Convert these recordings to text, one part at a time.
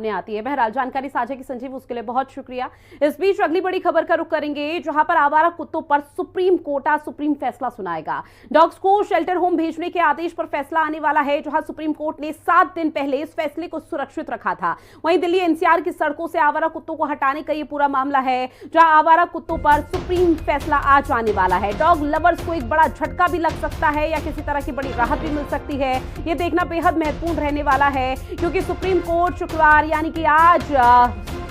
सामने आती है। बहरहाल जानकारी साझा की संजीव, उसके लिए बहुत शुक्रिया। इस बीच अगली बड़ी खबर का रुख करेंगे, जहां पर आवारा कुत्तों पर सुप्रीम कोर्ट आज सुप्रीम फैसला सुनाएगा। डॉग्स को शेल्टर होम भेजने के आदेश पर फैसला आने वाला है, जहां सुप्रीम कोर्ट ने 7 दिन पहले इस फैसले को सुरक्षित रखा था। वहीं दिल्ली एनसीआर की सड़कों से आवारा कुत्तों को हटाने का ये पूरा मामला है, जहां आवारा कुत्तों पर सुप्रीम फैसला आज आने वाला है। डॉग लवर्स को एक बड़ा झटका भी लग सकता है या किसी तरह की बड़ी राहत भी मिल सकती है, ये देखना बेहद महत्वपूर्ण रहने वाला है, क्योंकि सुप्रीम कोर्ट शुक्रवार यानी कि आज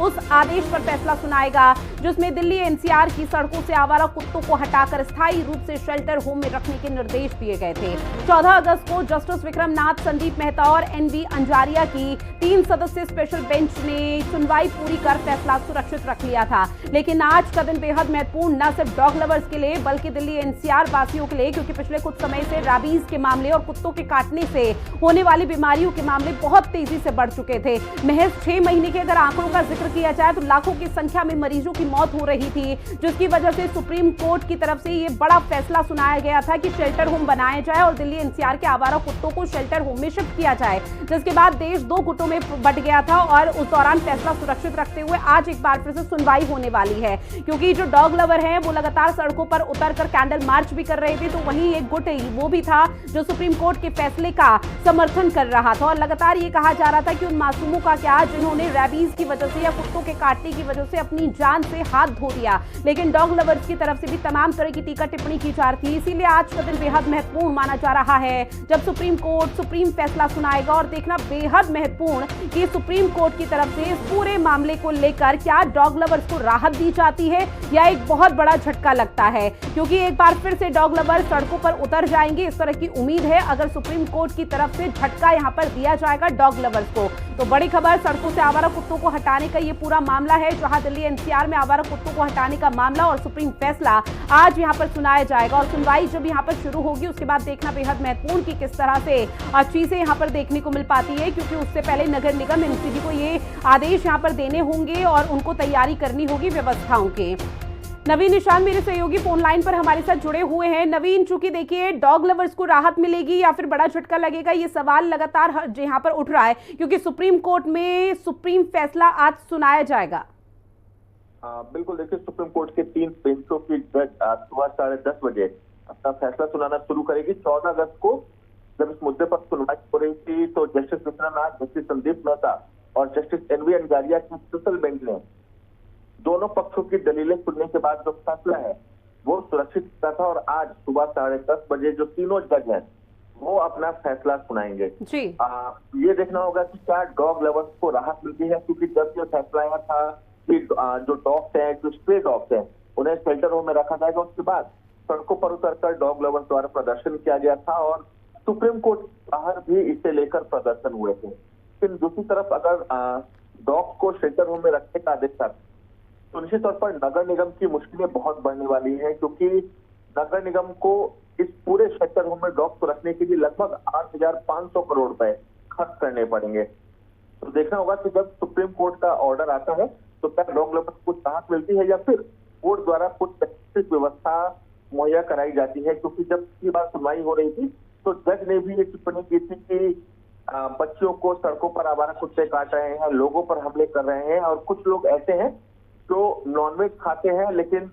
उस आदेश पर फैसला सुनाएगा जिसमें दिल्ली एनसीआर की सड़कों से आवारा कुत्तों को हटाकर स्थायी रूप से शेल्टर होम में रखने के निर्देश दिए गए थे। 14 अगस्त को जस्टिस विक्रम नाथ, संदीप मेहता और एनवी अंजारिया की 3 सदस्यीय स्पेशल बेंच ने सुनवाई पूरी कर फैसला सुरक्षित रख लिया था। लेकिन आज का दिन बेहद महत्वपूर्ण न सिर्फ डॉग लवर्स के लिए बल्कि दिल्ली एनसीआर वासियों के लिए, क्योंकि पिछले कुछ समय से रैबीज के मामले और कुत्तों के काटने से होने वाली बीमारियों के मामले बहुत तेजी से बढ़ चुके थे। महज 6 महीने के अगर आंकड़ों का जिक्र किया जाए तो लाखों की संख्या में मरीजों की मौत हो रही थी, जिसकी वजह से सुप्रीम कोर्ट की तरफ से ये बड़ा फैसला सुनाया गया था कि शेल्टर होम बनाया जाए और दिल्ली एनसीआर के आवारा कुत्तों को शेल्टर होम में शिफ्ट किया जाए। जिसके बाद देश 2 गुटों में बंट गया था और उस दौरान फैसला सुरक्षित रखते हुए आज एक बार फिर से सुनवाई होने वाली है, क्योंकि जो डॉग लवर हैं वो लगातार सड़कों पर उतरकर कैंडल मार्च भी कर रहे थे। तो वहीं एक गुट वो भी था जो सुप्रीम कोर्ट के फैसले का समर्थन कर रहा था और लगातार ये कहा जा रहा था कि उन मासूमों का क्या जिन्होंने रैबीज की वजह से या कुत्तों के काटने की वजह से अपनी जान से हाथ धो दिया। लेकिन डॉग लवर्स की तरफ से भी तमाम तरह की टीका टिप्पणी की जा रही थी। इसीलिए आज का दिन बेहद महत्वपूर्ण माना जा रहा है जब सुप्रीम कोर्ट सुप्रीम फैसला सुनाएगा, और देखना बेहद महत्वपूर्ण कि सुप्रीम कोर्ट की तरफ से इस पूरे मामले को लेकर क्या डॉग लवर्स को राहत दी जाती है या एक बहुत बड़ा झटका लगता है, क्योंकि एक बार फिर से डॉग लवर्स सड़कों पर उतर जाएंगे, इस तरह की उम्मीद है अगर सुप्रीम कोर्ट की तरफ से झटका यहां पर दिया जाएगा डॉग लवर्स को। तो बड़ी खबर, सड़कों से आवारा कुत्तों को हटाने का ये पूरा मामला है, जहां दिल्ली एनसीआर में आवारा कुत्तों को हटाने का मामला और सुप्रीम फैसला आज यहां पर सुनाया जाएगा। और सुनवाई जब यहां पर शुरू होगी उसके बाद देखना बेहद महत्वपूर्ण कि किस तरह से चीजें यहां पर देखने को मिल पाती है, क्योंकि उससे पहले नगर निगम एनसीबी को ये आदेश यहां पर देने होंगे और उनको तैयारी करनी होगी व्यवस्थाओं के। नवीन निशान मेरे सहयोगी फोन लाइन पर हमारे साथ जुड़े हुए हैं। नवीन, चूंकि देखिए डॉग लवर्स को राहत मिलेगी या फिर बड़ा झटका लगेगा, ये सवाल लगातार यहाँ पर उठ रहा है, क्योंकि सुप्रीम कोर्ट में सुप्रीम फैसला आज सुनाया जाएगा। बिल्कुल, देखिए सुप्रीम कोर्ट के 3 बेंचों की जज सुबह 10:30 बजे अपना फैसला सुनाना शुरू करेगी। 14 अगस्त को जब इस मुद्दे पर सुनवाई हो रही थी तो जस्टिस विश्वनाथ, जस्टिस संदीप मेहता और जस्टिस एनवी अंजारिया की स्पेशल बेंच ने दोनों पक्षों की दलीलें सुनने के बाद जो फैसला है वो सुरक्षित किया था, और आज सुबह 10:30 बजे जो तीनों जज हैं वो अपना फैसला सुनाएंगे। जी। ये देखना होगा कि क्या डॉग लवर्स को राहत मिलती है, क्योंकि जब ये फैसला आया था कि जो डॉग्स हैं, जो स्ट्रे डॉग्स हैं, उन्हें शेल्टर होम में रखा जाएगा, उसके बाद सड़कों पर उतरकर डॉग लवर्स द्वारा प्रदर्शन किया गया था और सुप्रीम कोर्ट बाहर भी इसे लेकर प्रदर्शन हुए थे। लेकिन दूसरी तरफ अगर डॉग्स को शेल्टर होम में रखने का आदेश था तो निश्चित तौर पर नगर निगम की मुश्किलें बहुत बढ़ने वाली है, क्योंकि नगर निगम को इस पूरे शेल्टर होम में डॉग्स को रखने के लिए लगभग 8,500 करोड़ रुपए खर्च करने पड़ेंगे। तो देखना होगा कि जब सुप्रीम कोर्ट का ऑर्डर आता है तो क्या डॉग लवर्स को राहत मिलती है या फिर कोर्ट द्वारा कुछ स्पेसिफिक व्यवस्था मुहैया कराई जाती है, क्योंकि जब पिछली बार सुनवाई हो रही थी तो जज ने भी ये टिप्पणी की थी कि बच्चियों को सड़कों पर आवारा कुत्ते काट रहे हैं, लोगों पर हमले कर रहे हैं, और कुछ लोग ऐसे हैं जो नॉनवेज खाते हैं लेकिन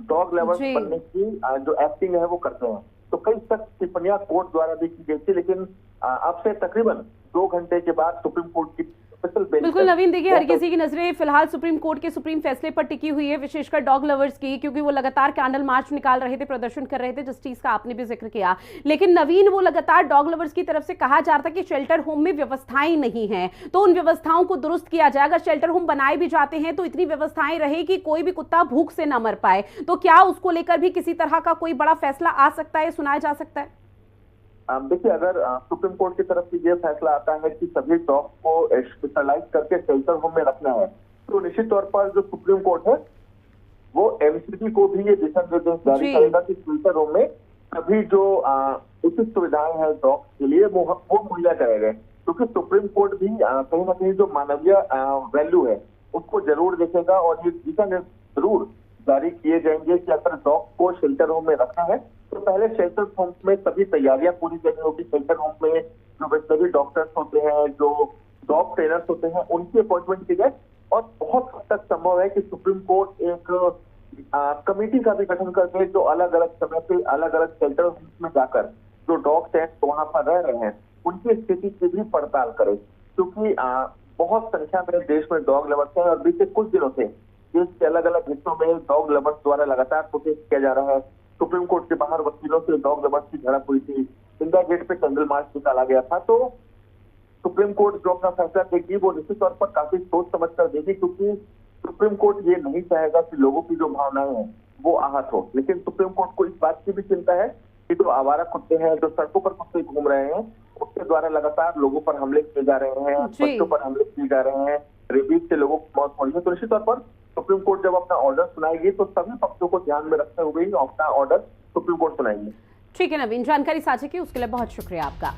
डॉग लवर्स बनने की जो एक्टिंग है वो करते हैं। तो कई तक टिप्पणियां कोर्ट द्वारा भी की गई थी, लेकिन अब से तकरीबन 2 घंटे के बाद सुप्रीम कोर्ट की बिल्कुल नवीन, देखिए हर किसी की नजरें फिलहाल सुप्रीम कोर्ट के सुप्रीम फैसले पर टिकी हुई है, विशेषकर डॉग लवर्स की, क्योंकि वो लगातार कैंडल मार्च निकाल रहे थे, प्रदर्शन कर रहे थे, जिस चीज का आपने भी जिक्र किया। लेकिन नवीन, वो लगातार डॉग लवर्स की तरफ से कहा जा रहा था कि शेल्टर होम में व्यवस्थाएं नहीं है, तो उन व्यवस्थाओं को दुरुस्त किया जाए। अगर शेल्टर होम बनाए भी जाते हैं तो इतनी व्यवस्थाएं रहे कि कोई भी कुत्ता भूख से न मर पाए, तो क्या उसको लेकर भी किसी तरह का कोई बड़ा फैसला आ सकता है, सुनाया जा सकता है? देखिए, अगर सुप्रीम कोर्ट की तरफ से ये फैसला आता है कि सभी डॉग को स्पेशलाइज करके शेल्टर होम में रखना है, तो निश्चित तौर पर जो सुप्रीम कोर्ट है वो एनसीबी को भी ये दिशा निर्देश जारी करेगा कि शेल्टर होम में सभी जो उचित सुविधाएं हैं डॉग के लिए वो मुहैया कराए, क्योंकि सुप्रीम कोर्ट भी कहीं ना कहीं जो मानवीय वैल्यू है उसको जरूर देखेगा और ये दिशा निर्देश जरूर जारी किए जाएंगे कि अगर डॉग को शेल्टर होम में रखना है तो पहले शेल्टर होम में सभी तैयारियां पूरी करनी होगी। शेल्टर होम में जो वेटनरी डॉक्टर्स होते हैं, जो डॉग ट्रेनर्स होते हैं उनकी अपॉइंटमेंट की जाए। और बहुत हद तक संभव है कि सुप्रीम कोर्ट एक कमेटी का भी गठन करके जो अलग अलग समय पे अलग अलग शेल्टर में जाकर जो डॉग्स हैं तो वहां पर रह रहे हैं उनकी स्थिति की भी पड़ताल करे, क्योंकि बहुत संख्या में देश में डॉग लवर्स हैं और बीते कुछ दिनों से देश के अलग अलग हिस्सों में डॉग लवर्स द्वारा लगातार प्रोटेस्ट किया जा रहा है। सुप्रीम कोर्ट के बाहर वकीलों से डॉग लवर्स की झड़प हुई थी, इंडिया गेट पे कैंडल मार्च निकाला गया था। तो सुप्रीम कोर्ट जो अपना फैसला देगी वो निश्चित तौर पर काफी सोच समझ कर देगी, क्योंकि सुप्रीम कोर्ट ये नहीं चाहेगा कि लोगों की जो भावनाएं हैं वो आहत हो। लेकिन सुप्रीम कोर्ट को इस बात की भी चिंता है कि जो आवारा कुत्ते हैं, जो सड़कों पर कुत्ते घूम रहे हैं, उसके द्वारा लगातार लोगों पर हमले किए जा रहे हैं, बच्चों पर हमले किए जा रहे हैं, रेबीज से लोगों की मौत हो रही है। तो निश्चित तौर पर सुप्रीम कोर्ट जब अपना ऑर्डर सुनाएगी तो सभी पक्षों को ध्यान में रखते हुए अपना ऑर्डर सुप्रीम कोर्ट सुनाएगी। ठीक है नवीन, जानकारी साझा की उसके लिए बहुत शुक्रिया आपका।